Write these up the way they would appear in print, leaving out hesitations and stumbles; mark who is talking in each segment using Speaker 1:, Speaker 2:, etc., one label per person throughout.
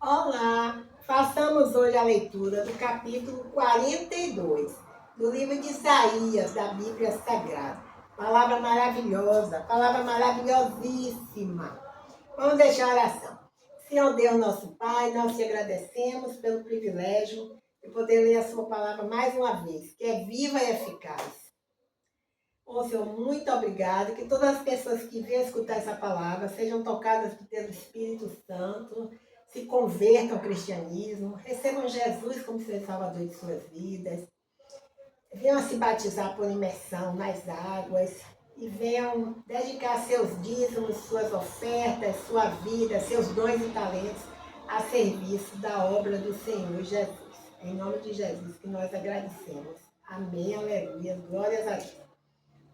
Speaker 1: Olá! Façamos hoje a leitura do capítulo 42 do livro de Isaías, da Bíblia Sagrada. Palavra maravilhosa, palavra maravilhosíssima. Vamos deixar a oração. Senhor Deus, nosso Pai, nós te agradecemos pelo privilégio de poder ler a sua palavra mais uma vez, que é viva e eficaz. Ô Senhor, muito obrigada. Que todas as pessoas que venham escutar essa palavra sejam tocadas pelo Espírito Santo, se convertam ao cristianismo, recebam Jesus como seu Salvador de suas vidas, venham se batizar por imersão nas águas e venham dedicar seus dízimos, suas ofertas, sua vida, seus dons e talentos a serviço da obra do Senhor Jesus. Em nome de Jesus que nós agradecemos. Amém, aleluia, glórias a Deus.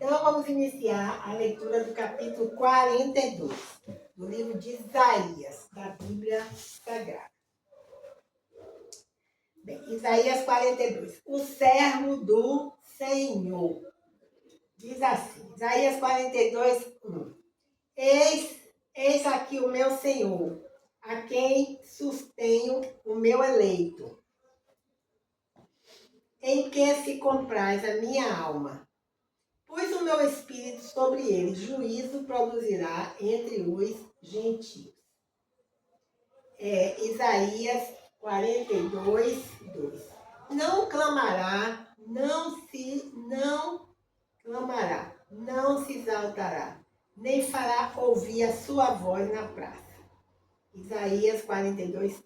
Speaker 1: Então, vamos iniciar a leitura do capítulo 42 do livro de Isaías, da Bíblia Sagrada. Bem, Isaías 42, o servo do Senhor. Diz assim, Isaías 42, 1. Eis aqui o meu Senhor, a quem sustenho o meu eleito, em quem se compraz a minha alma. Pus o meu espírito sobre ele, juízo produzirá entre os gentios. Isaías 42, 2. Não clamará, não clamará, não se exaltará, nem fará ouvir a sua voz na praça. Isaías 42,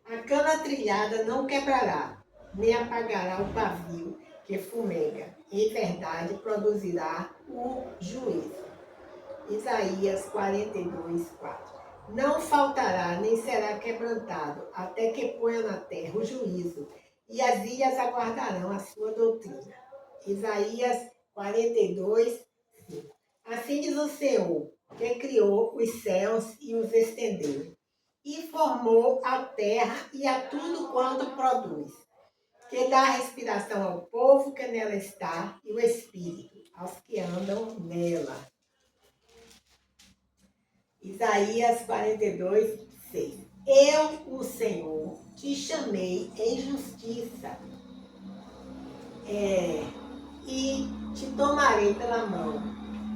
Speaker 1: 3. A cana trilhada não quebrará, nem apagará o pavio que fumega. Em verdade, produzirá o juízo. Isaías 42, 4. Não faltará, nem será quebrantado, até que ponha na terra o juízo, e as ilhas aguardarão a sua doutrina. Isaías 42, 5. Assim diz o Senhor, que criou os céus e os estendeu, e formou a terra e a tudo quanto produz, que dá respiração ao povo que nela está e o espírito aos que andam nela. Isaías 42, 6. Eu, o Senhor, te chamei em justiça, e te tomarei pela mão,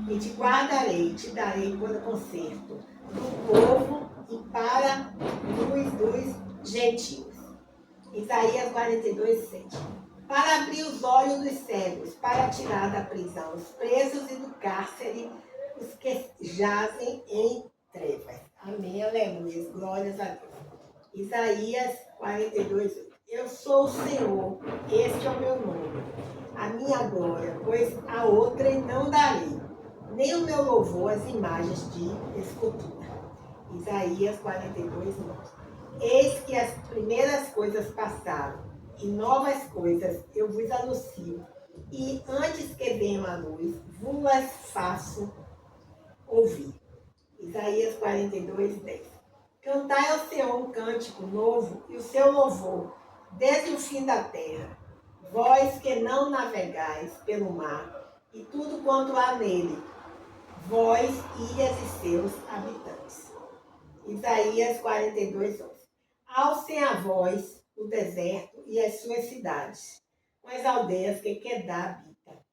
Speaker 1: e te guardarei, te darei por conserto do povo e para luz dos gentios. Isaías 42, 7. Para abrir os olhos dos cegos, para tirar da prisão os presos e do cárcere os que jazem em trevas. Amém, aleluia, glórias a Deus. Isaías 42, 8. Eu sou o Senhor, este é o meu nome, a minha glória, pois a outrem não darei, nem o meu louvor às imagens de escultura. Isaías 42, 9. Eis que as primeiras coisas passaram, e novas coisas eu vos anuncio, e antes que venham a luz, vos faço ouvir. Isaías 42, 10. Cantai ao Senhor um cântico novo e o seu louvor, desde o fim da terra. Vós que não navegais pelo mar, e tudo quanto há nele, vós, ilhas e seus habitantes. Isaías 42, 11. Alcem a voz o deserto e as suas cidades, com as aldeias que Quedá habita.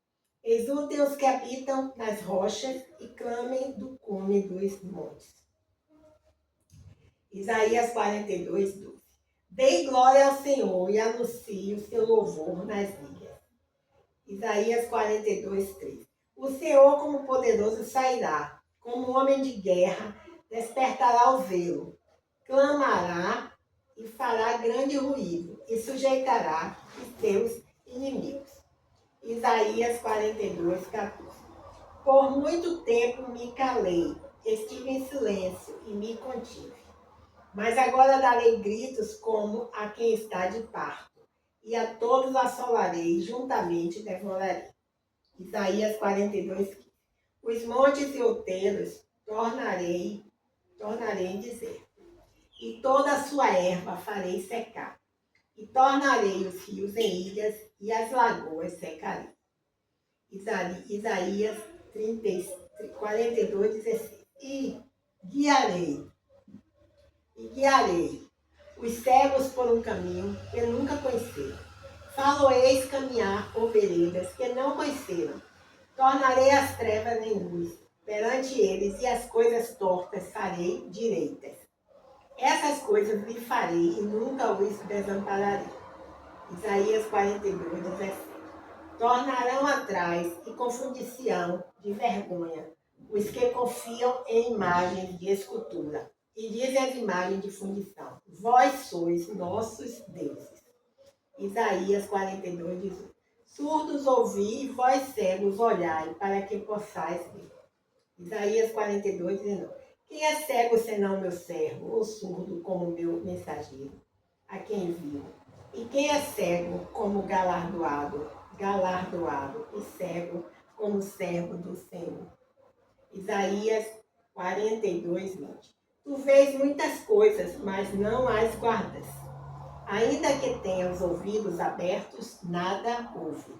Speaker 1: Exultem os que habitam nas rochas e clamem do cume dos montes. Isaías 42, 12. Dei glória ao Senhor e anuncie o seu louvor nas ilhas. Isaías 42, 3. O Senhor, como poderoso, sairá, como homem de guerra, despertará o zelo, clamará e fará grande ruído, e sujeitará os seus inimigos. Isaías 42, 14. Por muito tempo me calei, estive em silêncio e me contive. Mas agora darei gritos como a quem está de parto, e a todos assolarei, juntamente devorarei. Isaías 42, 15. Os montes e outeiros tornarei em deserto, e toda a sua erva farei secar, e tornarei os rios em ilhas, e as lagoas secarei. Isaías 42, 16. E guiarei os cegos por um caminho que nunca conheceram. Falo-eis caminhar por veredas que não conheceram. Tornarei as trevas em luz perante eles, e as coisas tortas farei direitas. Essas coisas lhe farei e nunca os desampararei. Isaías 42, 17. Tornarão atrás e confundir-se-ão de vergonha os que confiam em imagens de escultura e dizem as imagens de fundição: vós sois nossos deuses. Isaías 42, 18. Surdos ouvi, vós cegos olhai, para que possais ver. Isaías 42, 19. Quem é cego senão meu servo, ou surdo como meu mensageiro, a quem envio? E quem é cego como galardoado e cego como servo do Senhor? Isaías 42, 20. Tu vês muitas coisas, mas não as guardas. Ainda que tenha os ouvidos abertos, nada ouve.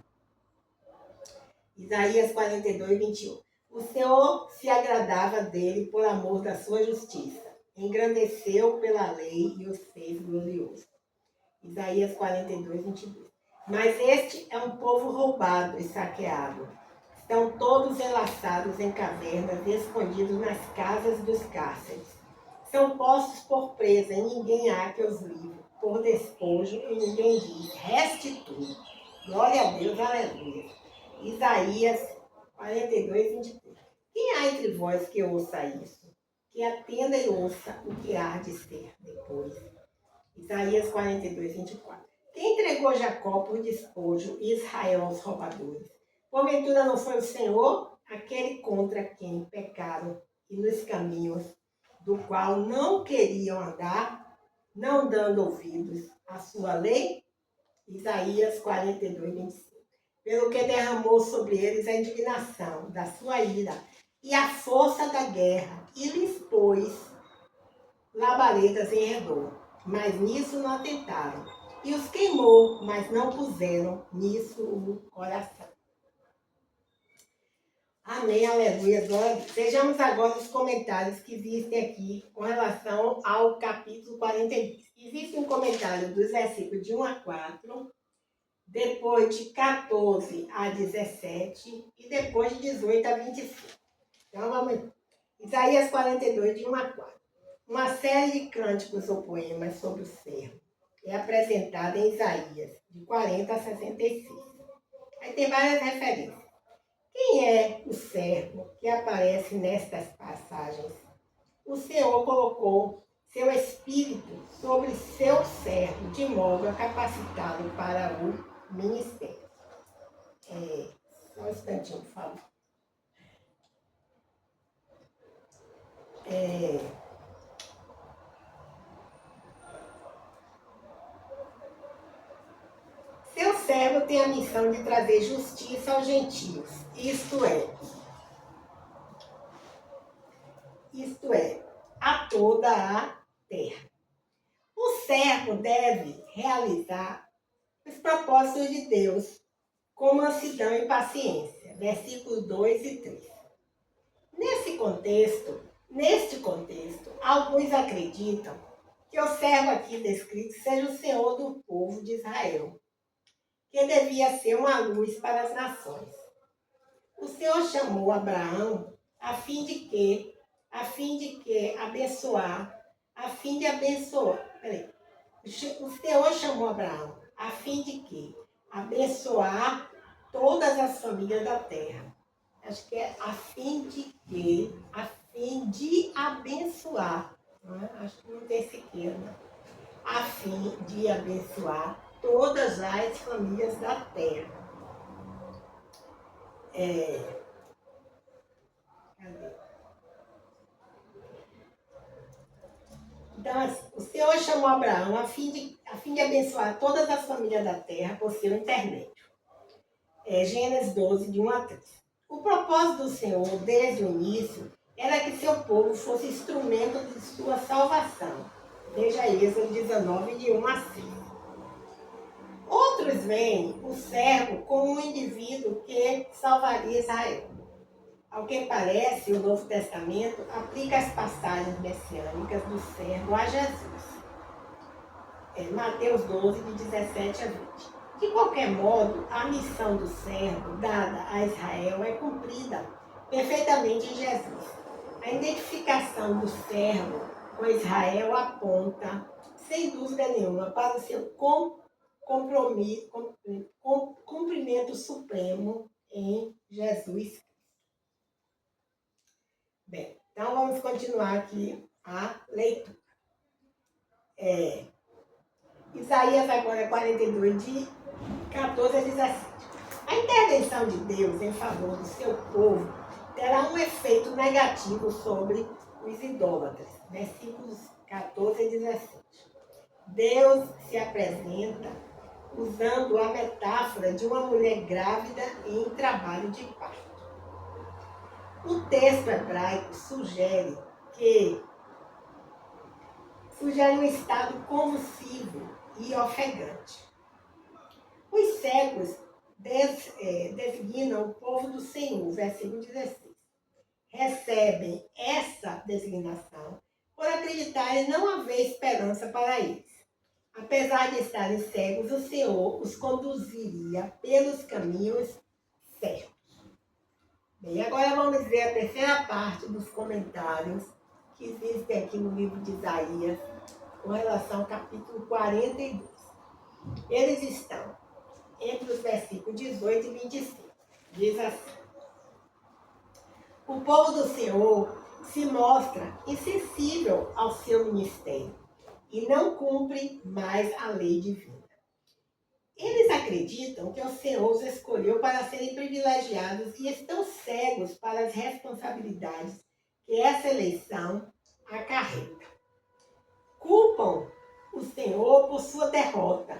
Speaker 1: Isaías 42, 21. O Senhor se agradava dele por amor da sua justiça. Engrandeceu pela lei e os fez glorioso. Isaías 42, 22. Mas este é um povo roubado e saqueado. Estão todos enlaçados em cavernas e escondidos nas casas dos cárceres. São postos por presa e ninguém há que os livre. Por despojo e ninguém diz, restitui. Glória a Deus, aleluia. Isaías 42, 23. Quem há entre vós que ouça isso? Que atenda e ouça o que há de ser depois. Isaías 42, 24. Quem entregou Jacó por despojo e Israel aos roubadores? Porventura não foi o Senhor, aquele contra quem pecaram e nos caminhos do qual não queriam andar, não dando ouvidos à sua lei? Isaías 42, 25. Pelo que derramou sobre eles a indignação da sua ira e a força da guerra, e lhes pôs labaredas em redor, mas nisso não atentaram. E os queimou, mas não puseram nisso o coração. Amém, aleluia, glória a Deus. Vejamos agora os comentários que existem aqui com relação ao capítulo 42. Existe um comentário dos versículos de 1 a 4, depois de 14 a 17 e depois de 18 a 25. Então vamos. Isaías 42, de 1 a 4. Uma série de cânticos ou poemas sobre o servo é apresentada em Isaías, de 40 a 66. Aí tem várias referências. Quem é o servo que aparece nestas passagens? O Senhor colocou seu espírito sobre seu servo, de modo a capacitá-lo para o ministério. Só um instantinho, por favor. Seu servo tem a missão de trazer justiça aos gentios, isto é, a toda a terra. O servo deve realizar os propósitos de Deus com mansidão e paciência. Versículos 2 e 3. Neste contexto, alguns acreditam que o servo aqui descrito seja o Senhor do povo de Israel, que devia ser uma luz para as nações. O Senhor chamou Abraão a fim de abençoar. O Senhor chamou Abraão a fim de que abençoar todas as famílias da terra. Acho que é a fim de abençoar. Não é? Acho que não tem sequer, né? A fim de abençoar todas as famílias da terra. Cadê? Então, assim, o Senhor chamou Abraão a fim de abençoar todas as famílias da terra por seu intermédio. Gênesis 12, de 1 a 3. O propósito do Senhor, desde o início, era que seu povo fosse instrumento de sua salvação. Veja Êxodo 19, de 1 a 6. Outros veem o servo como um indivíduo que salvaria Israel. Ao que parece, o Novo Testamento aplica as passagens messiânicas do servo a Jesus. Mateus 12, de 17 a 20. De qualquer modo, a missão do servo dada a Israel é cumprida perfeitamente em Jesus. A identificação do servo com Israel aponta, sem dúvida nenhuma, para o seu cumprimento supremo em Jesus. Bem, então vamos continuar aqui a leitura. Isaías agora 42, de 14 a 17. A intervenção de Deus em favor do seu povo terá um efeito negativo sobre os idólatras. Versículos 14 a 17. Deus se apresenta usando a metáfora de uma mulher grávida em trabalho de parto. O texto hebraico sugere um estado convulsivo e ofegante. Os cegos designam o povo do Senhor, versículo 16. Recebem essa designação por acreditarem não haver esperança para eles. Apesar de estarem cegos, o Senhor os conduziria pelos caminhos certos. Bem, agora vamos ver a terceira parte dos comentários que existem aqui no livro de Isaías com relação ao capítulo 42. Eles estão entre os versículos 18 e 25. Diz assim: o povo do Senhor se mostra insensível ao seu ministério e não cumpre mais a lei divina. Eles acreditam que o Senhor os escolheu para serem privilegiados e estão cegos para as responsabilidades que essa eleição acarreta. Culpam o Senhor por sua derrota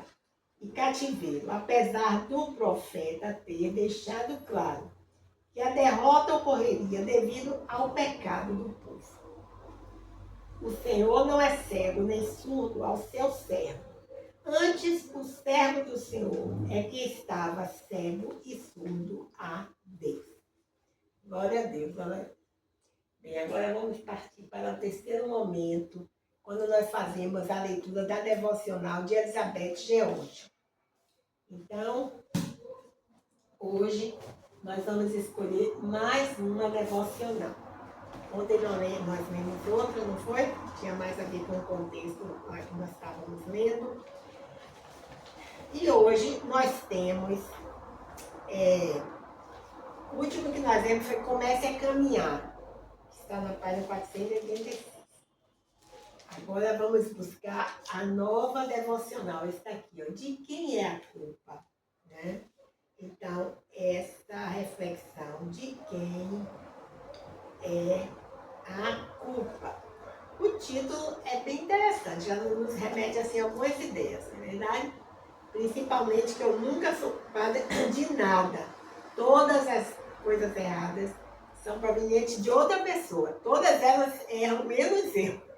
Speaker 1: e cativeiro, apesar do profeta ter deixado claro que a derrota ocorreria devido ao pecado do povo. O Senhor não é cego nem surdo ao seu servo. Antes, o servo do Senhor é que estava cego e surdo a Deus. Glória a Deus. Bem, agora vamos partir para o terceiro momento, quando nós fazemos a leitura da devocional de Elizabeth George. Então, hoje nós vamos escolher mais uma devocional. Ontem nós lemos outra, não foi? Tinha mais a ver com o contexto lá que nós estávamos lendo. E hoje nós temos, o último que nós lemos foi Comece a Caminhar, que está na página 486. Agora vamos buscar a nova devocional, está aqui, ó, de quem é a culpa, né? Então, essa reflexão de quem é a culpa. O título é bem interessante, já nos remete assim, a algumas ideias, não é verdade? Principalmente que eu nunca sou culpada de nada. Todas as coisas erradas são provenientes de outra pessoa. Todas elas erram, menos eu.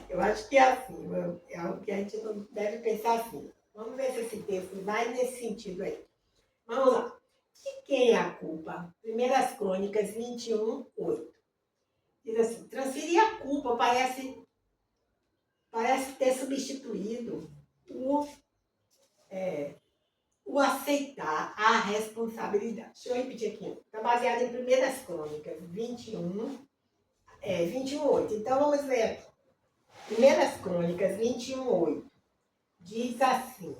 Speaker 1: Eu acho que é assim, é algo que a gente não deve pensar assim. Vamos ver se esse texto vai nesse sentido aí. Vamos lá. De quem é a culpa? 1 Crônicas 21, 8. Diz assim: transferir a culpa parece ter substituído o aceitar a responsabilidade. Deixa eu repetir aqui. Está baseado em 1 Crônicas 21, 8. Então vamos ler aqui. 1 Crônicas 21, 8. Diz assim.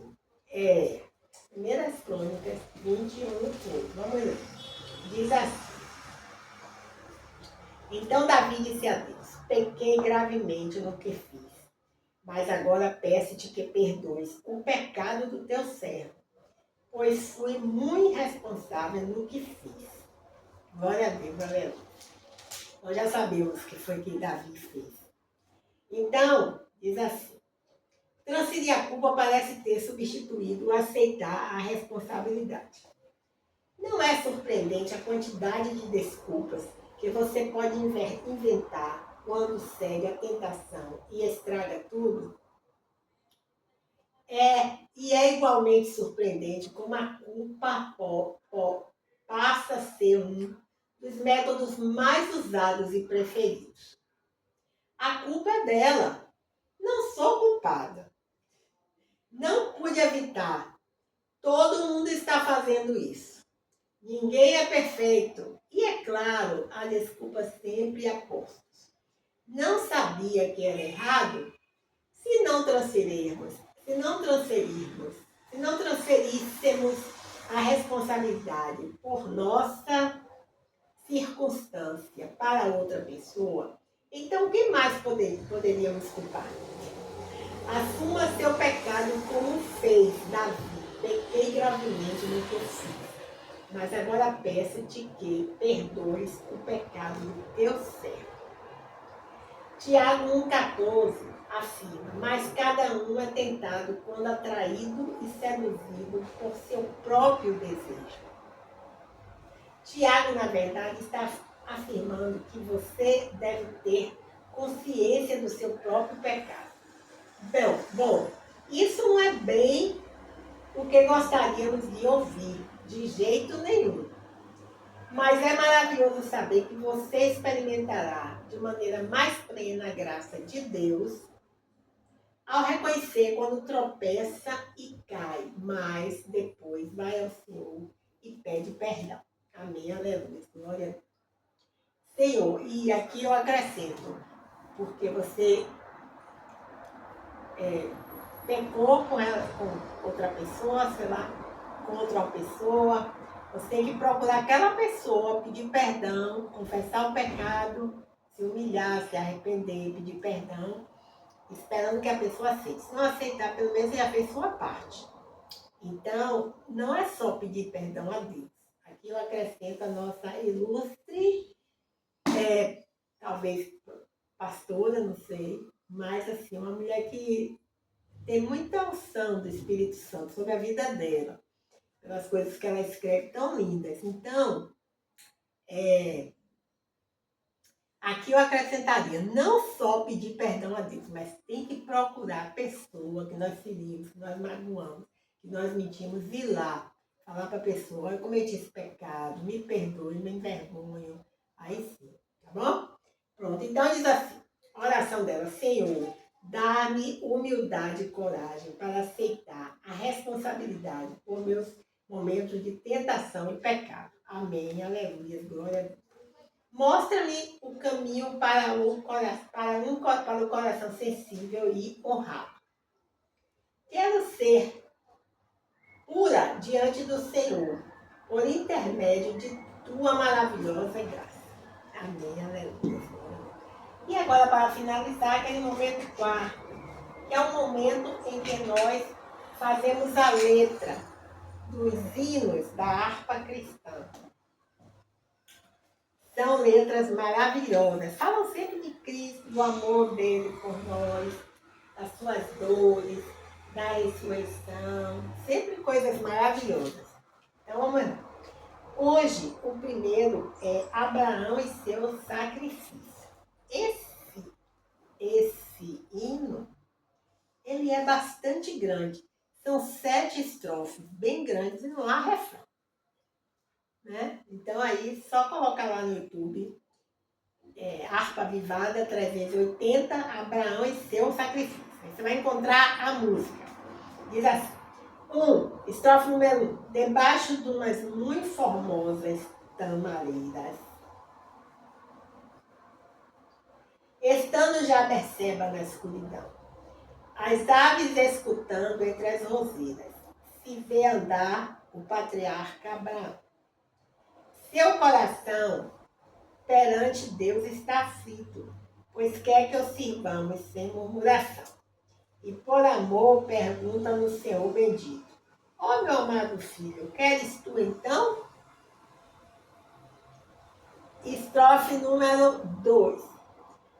Speaker 1: 1 Crônicas 21, 8. Vamos ler. Diz assim. Então Davi disse a Deus: pequei gravemente no que fiz, mas agora peço-te que perdoes o pecado do teu servo, pois fui muito irresponsável no que fiz. Glória a Deus, aleluia. Nós já sabemos o que foi que Davi fez. Então, diz assim: transferir a culpa parece ter substituído o aceitar a responsabilidade. Não é surpreendente a quantidade de desculpas que você pode inventar quando cede à tentação e estraga tudo? E é igualmente surpreendente como a culpa passa a ser um dos métodos mais usados e preferidos. A culpa é dela. Não sou culpada. de evitar. Todo mundo está fazendo isso. Ninguém é perfeito. E é claro, a desculpa sempre aposta. Não sabia que era errado? Se não transferíssemos a responsabilidade por nossa circunstância para outra pessoa, então quem mais poderíamos culpar? Assuma seu pecado como fez Davi. Pequei gravemente no que eu fiz. Mas agora peço-te que perdoes o pecado do teu servo. Tiago 1,14 afirma, mas cada um é tentado quando atraído e seduzido por seu próprio desejo. Tiago, na verdade, está afirmando que você deve ter consciência do seu próprio pecado. Bom, isso não é bem o que gostaríamos de ouvir, de jeito nenhum. Mas é maravilhoso saber que você experimentará de maneira mais plena a graça de Deus ao reconhecer quando tropeça e cai, mas depois vai ao Senhor e pede perdão. Amém, aleluia, glória a Deus. Senhor, e aqui eu acrescento, porque você pecou com outra pessoa, sei lá, com outra pessoa, você tem que procurar aquela pessoa, pedir perdão, confessar o pecado, se humilhar, se arrepender, pedir perdão, esperando que a pessoa aceite. Se não aceitar, pelo menos já fez sua parte. Então, não é só pedir perdão a Deus. Aqui eu acrescento a nossa ilustre, talvez pastora, não sei, mas assim, uma mulher que tem muita unção do Espírito Santo sobre a vida dela, pelas coisas que ela escreve tão lindas. Então, aqui eu acrescentaria, não só pedir perdão a Deus, mas tem que procurar a pessoa que nós ferimos, que nós magoamos, que nós mentimos, ir lá, falar para a pessoa, eu cometi esse pecado, me perdoe, me envergonho. Aí sim, tá bom? Pronto, então diz assim, a oração dela, Senhor, dá-me humildade e coragem para aceitar a responsabilidade por meus momentos de tentação e pecado. Amém, aleluia, glória a Deus. Mostra-me o caminho para o coração sensível e honrado. Quero ser pura diante do Senhor, por intermédio de tua maravilhosa graça. Amém, aleluia. E agora, para finalizar, aquele momento quarto, que é o momento em que nós fazemos a letra dos hinos da harpa cristã. São letras maravilhosas, falam sempre de Cristo, do amor dele por nós, das suas dores, da ressurreição, sempre coisas maravilhosas. Então vamos lá. Hoje, o primeiro é Abraão e seu sacrifício. Esse hino, ele é bastante grande. São 7 estrofes, bem grandes, e não há refrão. Né? Então aí, só colocar lá no YouTube, Harpa Avivada 380, Abraão e seu sacrifício. Aí você vai encontrar a música. Diz assim, estrofe número 1. Debaixo de umas muito formosas tamareiras, estando já Berseba na escuridão, as aves escutando entre as roseiras, se vê andar o patriarca Abraão. Seu coração perante Deus está aflito, pois quer que o sirvamos sem murmuração. E por amor pergunta no Senhor bendito, ó meu amado filho, queres tu então? Estrofe número 2.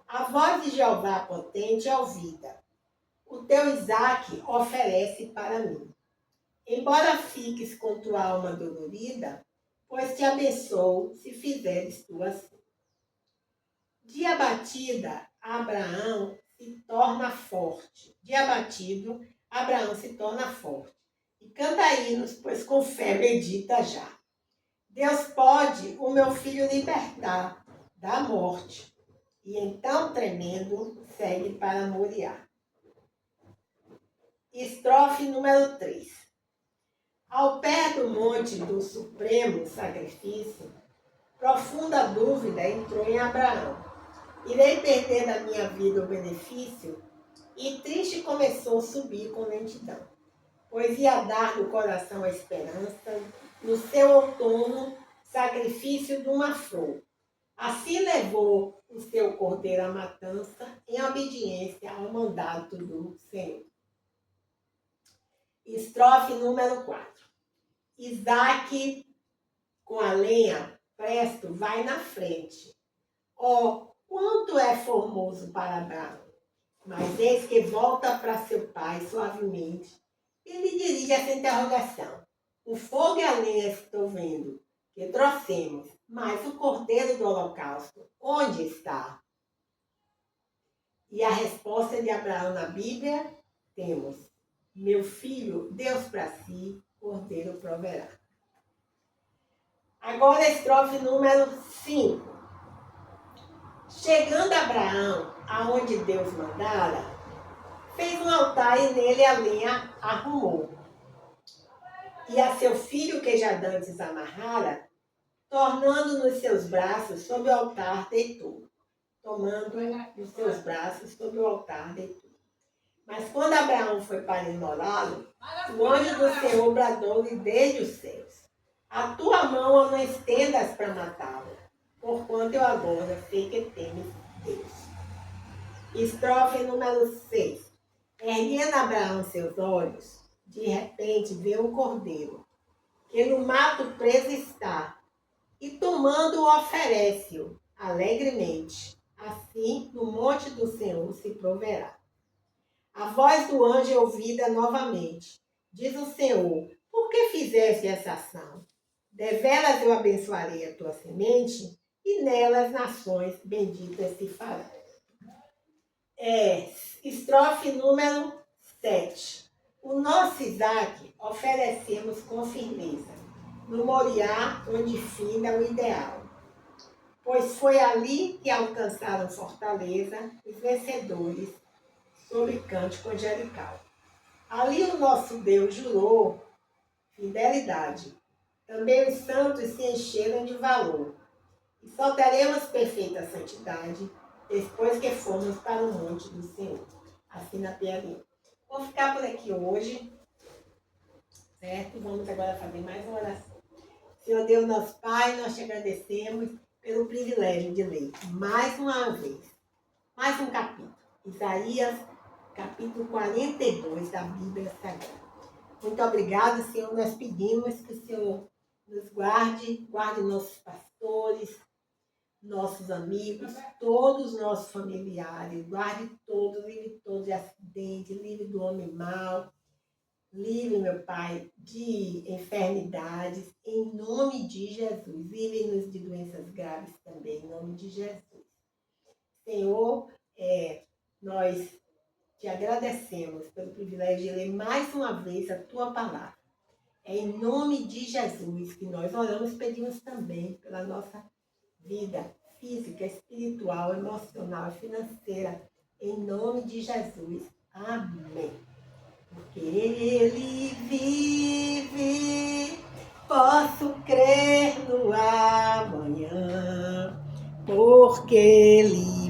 Speaker 1: A voz de Jeová potente é ouvida. O teu Isaque oferece para mim. Embora fiques com tua alma dolorida, pois te abençoo se fizeres tu assim. De abatida, Abraão se torna forte. De abatido, Abraão se torna forte. E canta hinos, pois com fé medita já. Deus pode o meu filho libertar da morte. E então, tremendo, segue para Moriá. Estrofe número 3. Ao pé do monte do supremo sacrifício, profunda dúvida entrou em Abraão. Irei perder da minha vida o benefício? E triste começou a subir com lentidão, pois ia dar no coração a esperança, no seu outono, sacrifício de uma flor. Assim levou o seu cordeiro à matança, em obediência ao mandato do Senhor. Estrofe número 4. Isaque, com a lenha, presto, vai na frente. Oh, quanto é formoso para Abraão! Mas eis que volta para seu pai suavemente e lhe dirige essa interrogação. O fogo e a lenha estou vendo, que trouxemos, mas o cordeiro do holocausto, onde está? E a resposta de Abraão na Bíblia temos: meu filho, Deus para si, cordeiro proverá. Agora a estrofe número 5. Chegando Abraão aonde Deus mandara, fez um altar e nele a lenha arrumou. E a seu filho que já dantes amarrara, tornando nos seus braços sobre o altar deitou. Tomando nos seus braços sobre o altar deitou. Mas quando Abraão foi para imolá-lo, o anjo do Senhor bradou-lhe desde os céus: a tua mão eu não estendas para matá-lo, porquanto eu agora sei que temes Deus. Estrofe número 6. Erguendo Abraão seus olhos, de repente vê um cordeiro, que no mato preso está, e tomando-o oferece-o alegremente. Assim, no monte do Senhor se proverá. A voz do anjo é ouvida novamente. Diz o Senhor: por que fizeste essa ação? Deveras eu abençoarei a tua semente, e nelas nações benditas se farão. Estrofe número 7. O nosso Isaque oferecemos com firmeza, no Moriá onde finda o ideal. Pois foi ali que alcançaram fortaleza os vencedores sobre cântico angelical. Ali o nosso Deus jurou fidelidade. Também os santos se encheram de valor. E só teremos perfeita santidade depois que formos para o monte do Senhor. Assim na PLN. Vou ficar por aqui hoje, certo? Vamos agora fazer mais uma oração. Senhor Deus, nosso Pai, nós te agradecemos pelo privilégio de ler mais uma vez, mais um capítulo. Isaías, capítulo 42 da Bíblia Sagrada. Muito obrigada, Senhor. Nós pedimos que o Senhor nos guarde nossos pastores, nossos amigos, todos os nossos familiares, guarde todos, livre todos de acidente, livre do homem mau, livre, meu Pai, de enfermidades, em nome de Jesus. Livre-nos de doenças graves também, em nome de Jesus. Senhor, nós te agradecemos pelo privilégio de ler mais uma vez a tua palavra. É em nome de Jesus que nós oramos e pedimos também pela nossa vida física, espiritual, emocional e financeira. Em nome de Jesus. Amém. Porque Ele vive, posso crer no amanhã. Porque Ele